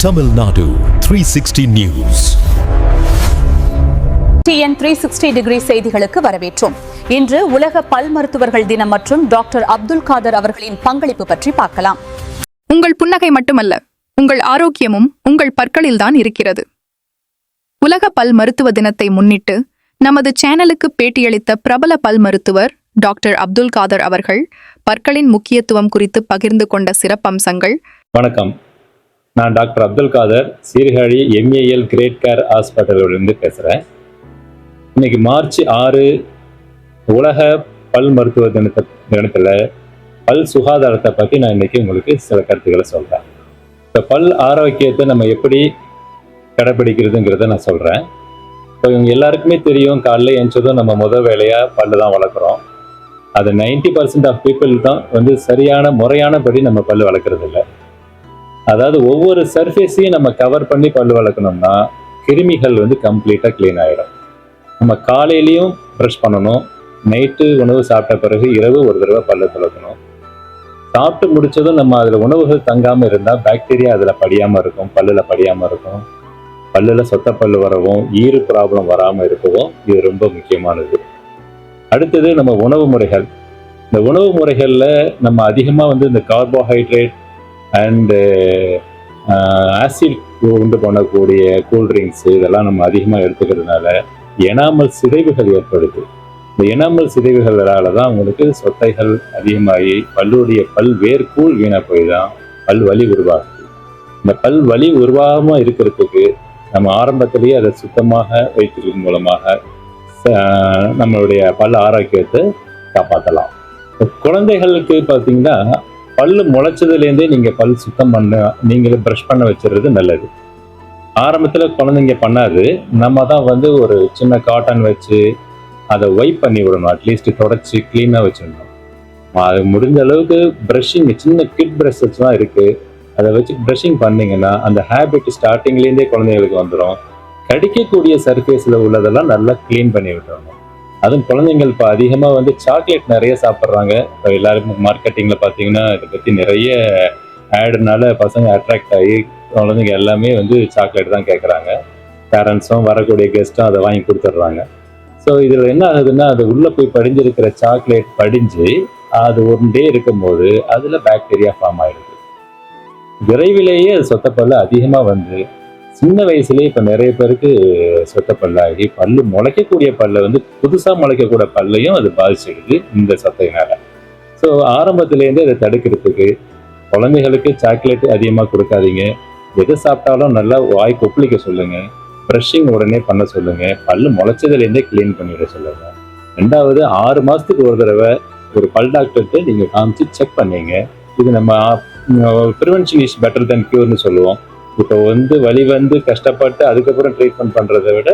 Tamil Nadu 360 News. TN 360 degree செய்திகளுக்கு வரவேற்றோம். இன்று உலக பல் மருத்துவர்கள் தினம் மற்றும் டாக்டர் அப்துல் காதர் அவர்களின் பங்களிப்பு பற்றி பார்க்கலாம். உங்கள் புன்னகை மட்டுமல்ல, உங்கள் ஆரோக்கியமும் உங்கள் பற்களில்தான் இருக்கிறது. உலக பல் மருத்துவ தினத்தை முன்னிட்டு நமது சேனலுக்கு பேட்டியளித்த பிரபல பல் மருத்துவர் டாக்டர் அப்துல் காதர் அவர்கள் பற்களின் முக்கியத்துவம் குறித்து பகிர்ந்து கொண்ட சிறப்பம்சங்கள். வணக்கம், நான் doctor Abdul Kadar, Sirkazhi MEIL great care ஹாஸ்பிட்டலிருந்து பேசுகிறேன். இன்னைக்கு மார்ச் 6 உலக பல் மருத்துவ தினத்தில் பல் சுகாதாரத்தை பற்றி நான் இன்னைக்கு உங்களுக்கு சில கருத்துக்களை சொல்கிறேன். இப்போ பல் ஆரோக்கியத்தை நம்ம எப்படி கடைப்பிடிக்கிறதுங்கிறத நான் சொல்கிறேன். இப்போ இவங்க எல்லாருக்குமே தெரியும், காலையில் எழுந்ததும் நம்ம முதல் வேலையாக பல்லு தான் வளர்க்குறோம். அது 90% ஆஃப் பீப்புள் தான் சரியான முறையானபடி நம்ம பல்லு வளர்க்குறது இல்லை. அதாவது ஒவ்வொரு சர்ஃபேஸையும் நம்ம கவர் பண்ணி பல்லு வளர்க்கணும்னா கிருமிகள் கம்ப்ளீட்டாக க்ளீன் ஆகிடும். நம்ம காலையிலையும் ப்ரஷ் பண்ணணும், நைட்டு உணவு சாப்பிட்ட பிறகு இரவு ஒரு தடவை பல்லு துளக்கணும். சாப்பிட்டு முடிச்சதும் நம்ம அதில் உணவுகள் தங்காமல் இருந்தால் பாக்டீரியா அதில் படியாமல் இருக்கும், பல்லில் படியாமல் இருக்கும். பல்லில் சொத்த பல்லு வரவும் ஈறு ப்ராப்ளம் வராமல் இருக்கவும் இது ரொம்ப முக்கியமானது. அடுத்தது நம்ம உணவு முறைகள். இந்த உணவு முறைகளில் நம்ம அதிகமாக இந்த கார்போஹைட்ரேட் அண்டு ஆசிட் உண்டு பண்ணக்கூடிய கூல்ட்ரிங்க்ஸு இதெல்லாம் நம்ம அதிகமாக எடுத்துக்கிறதுனால எனாமல் சிதைவுகள் ஏற்படுது. இந்த எனாமல் சிதைவுகளால் தான் அவங்களுக்கு சொத்தைகள் அதிகமாகி பல்லுடைய பல் வேர்க்கூழ் வீணாக போய் தான் பல் வலி உருவாகுது. இந்த பல் வலி உருவாகாமல் இருக்கிறதுக்கு நம்ம ஆரம்பத்திலேயே அதை சுத்தமாக வைக்கிறதன் மூலமாக நம்மளுடைய பல் ஆரோக்கியத்தை காப்பாற்றலாம். குழந்தைகளுக்கு பார்த்தீங்கன்னா பல்லு முளைச்சதுலேருந்தே நீங்கள் பல் சுத்தம் நீங்களே ப்ரஷ் பண்ண வச்சுறது நல்லது. ஆரம்பத்தில் குழந்தைங்க பண்ணாது, நம்ம தான் ஒரு சின்ன காட்டன் வச்சு அதை வைப் பண்ணி விடணும், அட்லீஸ்ட் தொடச்சி க்ளீனாக வச்சிடணும். அது முடிஞ்ச அளவுக்கு ப்ரஷிங் சின்ன கிட் ப்ரஷ் வச்சு தான் இருக்குது, அதை வச்சு ப்ரஷிங் பண்ணிங்கன்னா அந்த ஹேபிட் ஸ்டார்டிங்லேருந்தே குழந்தைங்களுக்கு வந்துடும். கடிக்கக்கூடிய சர்ஃபேஸில் உள்ளதெல்லாம் நல்லா க்ளீன் பண்ணி விட்டுறணும். அதுவும் குழந்தைங்கள் இப்போ அதிகமாக சாக்லேட் நிறைய சாப்பிட்றாங்க. இப்போ எல்லாருக்கும் மார்க்கெட்டிங்கில் பார்த்தீங்கன்னா இதை பற்றி நிறைய ஆடுனால பசங்க அட்ராக்ட் ஆகி குழந்தைங்க எல்லாமே சாக்லேட் தான் கேட்குறாங்க. பேரண்ட்ஸும் வரக்கூடிய கெஸ்ட்டும் அதை வாங்கி கொடுத்துட்றாங்க. ஸோ இதில் என்ன ஆகுதுன்னா, அது உள்ளே போய் படிஞ்சிருக்கிற சாக்லேட் படிஞ்சு அது 1 டே இருக்கும்போது அதில் பாக்டீரியா ஃபார்ம் ஆகிடுது. விரைவிலேயே அது சொத்தப்பல்ல அதிகமாக சின்ன வயசுலேயே இப்போ நிறைய பேருக்கு சொத்தப்பல்லாகி பல்லு முளைக்கக்கூடிய பல்லை புதுசாக முளைக்கக்கூடிய பல்லையும் அது பாதிச்சிடுது இந்த சொத்தையினால. ஸோ ஆரம்பத்துலேருந்தே அதை தடுக்கிறதுக்கு குழந்தைகளுக்கு சாக்லேட் அதிகமாக கொடுக்காதீங்க. எதை சாப்பிட்டாலும் நல்லா வாய் கொப்பளிக்க சொல்லுங்கள், ப்ரஷிங் உடனே பண்ண சொல்லுங்கள், பல்லு முளைச்சதுலேருந்தே க்ளீன் பண்ணிவிட சொல்லுங்கள். 2வது 6 மாதத்துக்கு ஒரு தடவை ஒரு பல் டாக்டர்கிட்ட நீங்கள் காமிச்சு செக் பண்ணீங்க. இது நம்ம ப்ரிவென்ஷன் இஸ் பெட்டர் தென் க்யூர்னு சொல்லுவோம். இப்போ வலி கஷ்டப்பட்டு அதுக்கப்புறம் ட்ரீட்மெண்ட் பண்ணுறதை விட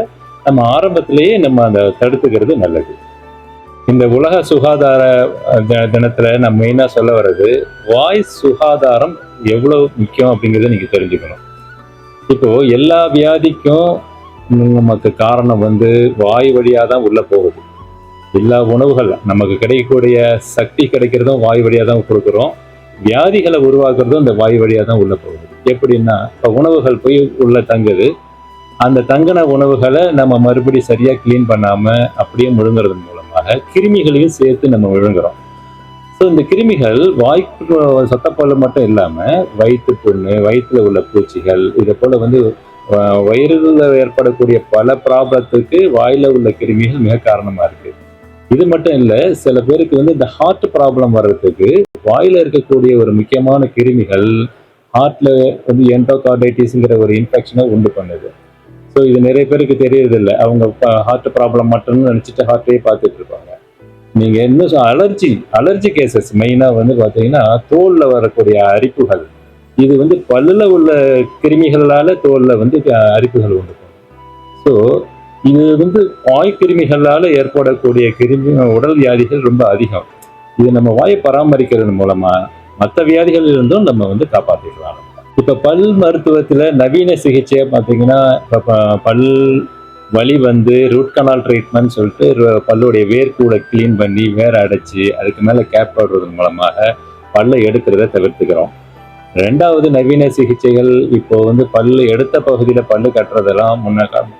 நம்ம ஆரம்பத்திலேயே நம்ம அதை தடுத்துக்கிறது நல்லது. இந்த உலக சுகாதார தினத்தில் நம்ம மெயினாக சொல்ல வர்றது வாய் சுகாதாரம் எவ்வளோ முக்கியம் அப்படிங்கிறத நீங்கள் தெரிஞ்சுக்கணும். இப்போது எல்லா வியாதிக்கும் நமக்கு காரணம் வாய் வழியாக தான் உள்ளே போகுது. எல்லா உணவுகள் நமக்கு கிடைக்கக்கூடிய சக்தி கிடைக்கிறதும் வாய் வழியாக தான் கொடுக்குறோம். வியாதிகளை உருவாக்குறதும் இந்த வாய் வழியாக தான் உள்ளே போகுது. எப்படின்னா, இப்போ உணவுகள் போய் உள்ள தங்குது, அந்த தங்கின உணவுகளை நம்ம மறுபடி சரியாக க்ளீன் பண்ணாமல் அப்படியே முழுங்குறது மூலமாக கிருமிகளையும் சேர்த்து நம்ம விழுங்குறோம். ஸோ இந்த கிருமிகள் வாய்க்கு சொத்தப்பல்லு மட்டும் இல்லாமல் வயிற்று புண்ணு, வயிற்றில் உள்ள பூச்சிகள், இதை போல் வயிறில் ஏற்படக்கூடிய பல ப்ராப்ளத்துக்கு வாயில் உள்ள கிருமிகள் மிக காரணமாக இருக்குது. இது மட்டும் இல்லை, சில பேருக்கு இந்த ஹார்ட் ப்ராப்ளம் வர்றதுக்கு வாயில் இருக்கக்கூடிய ஒரு முக்கியமான கிருமிகள் ஹார்ட்டில் எண்டோகார்டைட்டிஸ்ங்கிற ஒரு இன்ஃபெக்ஷனை உண்டு பண்ணுது. ஸோ இது நிறைய பேருக்கு தெரியறதில்லை. அவங்க ஹார்ட் ப்ராப்ளம் மட்டும்னு நினச்சிட்டு ஹார்ட்டையே பார்த்துட்டு இருப்பாங்க. நீங்கள் இன்னும் அலர்ஜி கேசஸ் மெயினாக பார்த்தீங்கன்னா தோலில் வரக்கூடிய அரிப்புகள், இது பல்லில் உள்ள கிருமிகளால் தோலில் அரிப்புகள் உண்டு பண்ணும். ஸோ இது வாய் கிருமிகளால் ஏற்படக்கூடிய உடல் வியாதிகள் ரொம்ப அதிகம். இது நம்ம வாயை பராமரிக்கிறது மூலமாக மற்ற வியாதிகளிலிருந்தும் நம்ம காப்பாற்றிக்கலாம். இப்போ பல் மருத்துவத்தில் நவீன சிகிச்சையை பார்த்தீங்கன்னா, இப்போ பல் வலி ரூட் கனால் ட்ரீட்மெண்ட் சொல்லிட்டு பல்லுடைய வேர்க்கூடை க்ளீன் பண்ணி வேற அடைச்சி அதுக்கு மேலே கேப் போடுறது மூலமாக பல்லை எடுக்கிறத தவிர்த்துக்கிறோம். ரெண்டாவது, நவீன சிகிச்சைகள் இப்போ வந்து பல்லு எடுத்த பகுதியில் பல்லு கட்டுறதெல்லாம்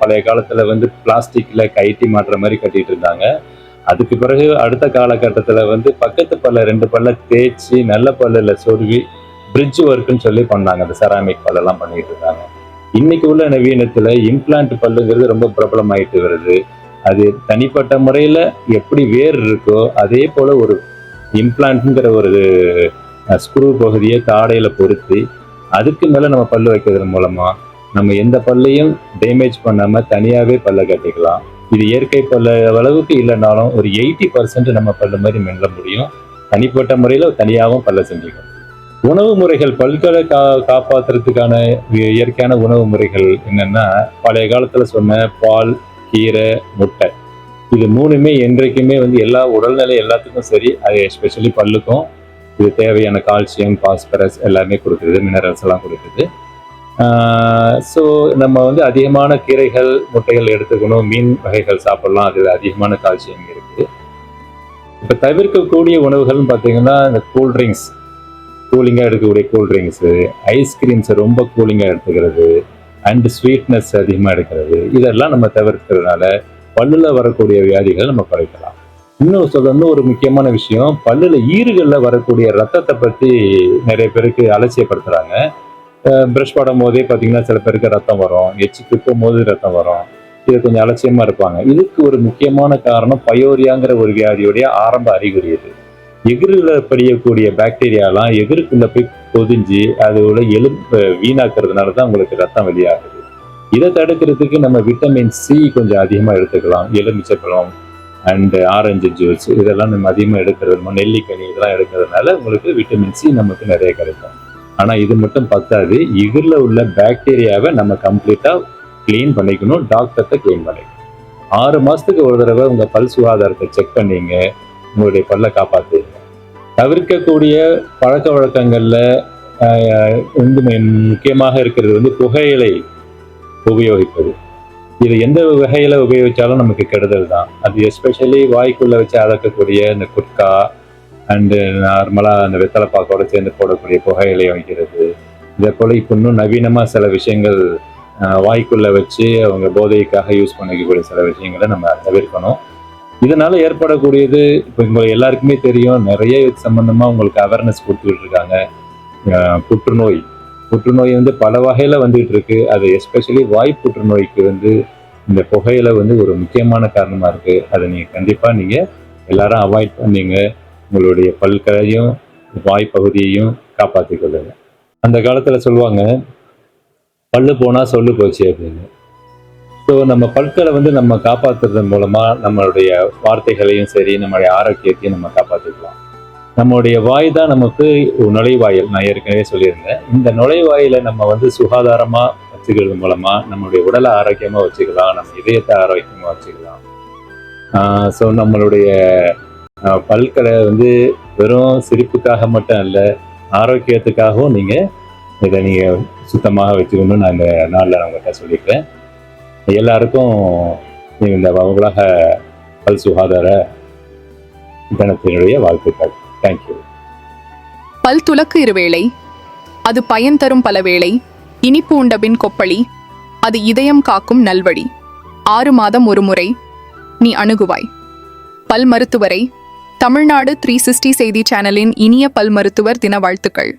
பழைய காலத்தில் வந்து பிளாஸ்டிக்கில் கைட்டி மாட்டுற மாதிரி கட்டிட்டு இருந்தாங்க. அதுக்கு பிறகு அடுத்த காலகட்டத்தில் வந்து பக்கத்து பல்ல 2 பல்ல தேய்ச்சி நல்ல பல்லில் சொருவி பிரிட்ஜ் ஒர்க்குன்னு சொல்லி பண்ணாங்க. அந்த செராமிக் பல்லெல்லாம் பண்ணிட்டு இருந்தாங்க. இன்னைக்கு உள்ள நவீனத்தில் இம்ப்ளான்ட் பல்லுங்கிறது ரொம்ப பிரபலமாயிட்டு வருது. அது தனிப்பட்ட முறையில் எப்படி வேர் இருக்கோ அதே போல் ஒரு இம்ப்ளான்ட்ங்கிற ஒரு ஸ்க்ரூ பகுதியை தாடையில் பொருத்தி அதுக்கு மேலே நம்ம பல்லு வைக்கிறதன் மூலமாக நம்ம எந்த பல்லையும் டேமேஜ் பண்ணாமல் தனியாகவே பல்லை கட்டிக்கலாம். இது இயற்கை பல்ல அளவுக்கு இல்லைனாலும் ஒரு 80% நம்ம பல்லு மாதிரி மெல்ல முடியும். தனிப்பட்ட முறையில் தனியாகவும் பல்ல செஞ்சுக்கணும். உணவு முறைகள், பல்களை காப்பாற்றுறதுக்கான இயற்கையான உணவு முறைகள் என்னென்னா, பழைய காலத்தில் சொன்ன பால், கீரை, முட்டை, இது 3மே என்றைக்குமே வந்து எல்லா உடல்நிலை எல்லாத்துக்கும் சரி. அது எஸ்பெஷலி பல்லுக்கும் இது தேவையான கால்சியம், பாஸ்பரஸ் எல்லாமே கொடுக்குது, மினரல்ஸ் எல்லாம் கொடுக்குது. ஸோ நம்ம வந்து அதிகமான கீரைகள், முட்டைகள் எடுத்துக்கணும். மீன் வகைகள் சாப்பிடலாம், அதில் அதிகமான கால்சியம் இருக்குது. இப்போ தவிர்க்கக்கூடிய உணவுகள்னு பார்த்தீங்கன்னா, இந்த கூல்ட்ரிங்க்ஸ், கூலிங்காக எடுக்கக்கூடிய கூல்ட்ரிங்க்ஸு, ஐஸ்கிரீம்ஸை ரொம்ப கூலிங்காக எடுத்துக்கிறது, அண்ட் ஸ்வீட்னஸ் அதிகமாக எடுக்கிறது, இதெல்லாம் நம்ம தவிர்க்கிறதுனால பல்லில் வரக்கூடிய வியாதிகளை நம்ம குறைக்கலாம். இன்னும் சொல்லணும், ஒரு முக்கியமான விஷயம், பல்லில் ஈறுகளில் வரக்கூடிய ரத்தத்தை பற்றி நிறைய பேருக்கு அலட்சியப்படுத்துகிறாங்க. ப்ரஷ் பண்ணும் போதே பார்த்தீங்கன்னா சில பேருக்கு ரத்தம் வரும், எச்சி துப்பும் போது ரத்தம் வரும். இது கொஞ்சம் அலட்சியமாக இருப்பாங்க. இதுக்கு ஒரு முக்கியமான காரணம் பயோரியாங்கிற ஒரு வியாதியுடைய ஆரம்ப அறிகுறி. இது எகிரில் படியக்கூடிய பாக்டீரியாலாம் எகிருக்குள்ள போய் பொதிஞ்சு அதோட எலும்பு வீணாக்குறதுனால தான் உங்களுக்கு ரத்தம் வெளியாகுது. இதை தடுக்கிறதுக்கு நம்ம விட்டமின் சி கொஞ்சம் அதிகமாக எடுத்துக்கலாம். எலுமிச்சப்பழம் அண்டு ஆரஞ்சு ஜூஸ் இதெல்லாம் நம்ம அதிகமாக எடுக்கிறது, நெல்லிக்கனி இதெல்லாம் எடுக்கிறதுனால உங்களுக்கு விட்டமின் சி நமக்கு நிறைய கிடைக்கும். ஆனால் இது மட்டும் பத்தாது, இதில் உள்ள பாக்டீரியாவை நம்ம கம்ப்ளீட்டாக க்ளீன் பண்ணிக்கணும். டாக்டர்கிட்ட க்ளீன் பண்ணிக்கணும். 6 மாதத்துக்கு ஒரு தடவை உங்கள் பல் சுகாதாரத்தை செக் பண்ணிங்க, உங்களுடைய பல்லை காப்பாற்றுங்க. தவிர்க்கக்கூடிய பழக்க வழக்கங்களில் வந்து முக்கியமாக இருக்கிறது வந்து புகையிலை உபயோகிப்பது. இது எந்த வகையில் உபயோகித்தாலும் நமக்கு கெடுதல் தான். அது எஸ்பெஷலி வாய்க்குள்ளே வச்சு அடக்கக்கூடிய இந்த குட்கா அண்டு நார்மலாக அந்த வெத்தலை பாக்கோட சேர்ந்து போடக்கூடிய புகையிலை வைக்கிறது, இதே போல் இப்போ இன்னும் நவீனமாக சில விஷயங்கள் வாய்க்குள்ளே வச்சு அவங்க போதைக்காக யூஸ் பண்ணிக்கக்கூடிய சில விஷயங்களை நம்ம தவிர்க்கணும். இதனால் ஏற்படக்கூடியது இப்போ உங்களுக்கு எல்லாருக்குமே தெரியும், நிறைய சம்மந்தமாக உங்களுக்கு அவேர்னஸ் கொடுத்துக்கிட்டு இருக்காங்க. புற்றுநோய் வந்து பல வகையில் வந்துகிட்டு இருக்கு. அது எஸ்பெஷலி வாய் புற்றுநோய்க்கு வந்து இந்த புகையில வந்து ஒரு முக்கியமான காரணமாக இருக்குது. அதை நீங்கள் கண்டிப்பாக நீங்கள் எல்லாரும் அவாய்ட் பண்ணிங்க. உங்களுடைய பல்களையும் வாய்ப்பகுதியையும் காப்பாற்றிக் கொள்ளுங்க. அந்த காலத்தில் சொல்லுவாங்க, பல்லு போனால் சொல்லு போச்சு அப்படின்னு. ஸோ நம்ம பல்களை வந்து நம்ம காப்பாற்றுறதன் மூலமாக நம்மளுடைய வார்த்தைகளையும் சரி, நம்மளுடைய ஆரோக்கியத்தையும் நம்ம காப்பாற்றிக்கலாம். நம்மளுடைய வாய் தான் நமக்கு நுழைவாயில். நான் ஏற்கனவே சொல்லியிருந்தேன். இந்த நுழைவாயிலை நம்ம வந்து சுகாதாரமாக வச்சுக்கிறது மூலமாக நம்மளுடைய உடலை ஆரோக்கியமாக வச்சுக்கலாம், நம்ம இதயத்தை ஆரோக்கியமாக வச்சுக்கலாம். ஸோ நம்மளுடைய பல்களை வந்து வெறும் சிரிப்புக்காக மட்டும் அல்ல, ஆரோக்கியத்துக்காகவும் இதை நீங்கள் சுத்தமாக வச்சுக்கணும்னு நான் இந்த நாளில் நான் உங்கள்கிட்ட சொல்லிக்கிறேன். எல்லாருக்கும் இந்த உலக பல் சுகாதார தினத்தினுடைய வாழ்த்துக்கள். தேங்க்யூ. பல் துலக்கு இருவேளை, அது பயன் தரும் பல வேளை. இனிப்பு உண்டபின் கொப்பளி, அது இதயம் காக்கும் நல்வழி. 6 மாதம் ஒரு முறை நீ அணுகுவாய். பல் மருத்துவரை தமிழ்நாடு 360 செய்தி சேனலின் இனிய பல் மருத்துவர் தின வாழ்த்துக்கள்.